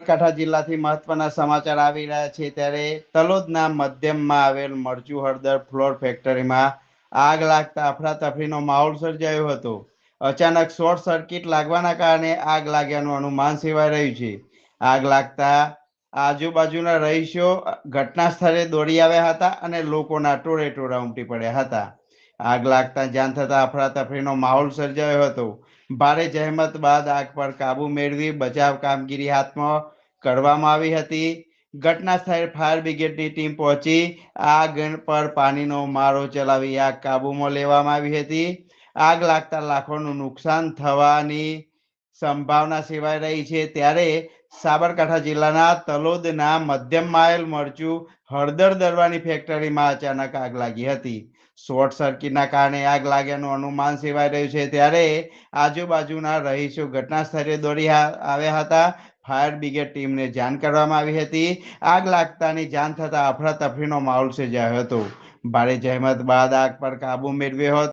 સાબરકાંઠા જિલ્લાથી મહત્વના સમાચાર આવી રહ્યા છે ત્યારે તલોદના મધ્યમમાં આવેલ મરચું હળદર ફ્લોર ફેક્ટરીમાં આગ લાગતા અફરાતફરીનો માહોલ સર્જાયો હતો. અચાનક શોર્ટ સર્કિટ લાગવાના કારણે આગ લાગ્યાનું અનુમાન સેવાઈ રહ્યું છે. આગ લાગતા આજુબાજુના રહીશો ઘટના સ્થળે દોડી આવ્યા હતા અને લોકોના ટોળે ટોળા ઉમટી પડ્યા હતા. આગ લાગતા જાણ થતા અફરાતફરીનો માહોલ સર્જાયો હતો. ભારે જહેમત બાદ આગ પર કાબુ મેળવી બચાવ કામગીરી હાથમાં કરવામાં આવી હતી. ઘટના સ્થળે ફાયર બ્રિગેડની ટીમ પહોંચી આગ પર પાણીનો મારો ચલાવી આગ કાબુમાં લેવામાં આવી હતી. આગ લાગતા લાખોનું નુકસાન થવાની સંભાવના સેવાઈ રહી છે ત્યારે સાબરકાંઠા જિલ્લાના તલોદના મધ્યમ માઇલ મરચું હળદર દરવાની ફેક્ટરીમાં અચાનક આગ લાગી હતી. શોર્ટ સર્કિટના કારણે આગ લાગ્યાનું અનુમાન સેવાઈ રહ્યું છે ત્યારે આજુબાજુના રહીશો ઘટના સ્થળે દોડી આવ્યા હતા. ફાયર બ્રિગેડ ટીમને જાણ કરવામાં આવી હતી. આગ લાગતાની જાણ થતા અફરાતફરીનો માહોલ સર્જાયો હતો. ભારે જહેમત બાદ આગ પર કાબુ મેળવ્યો હતો.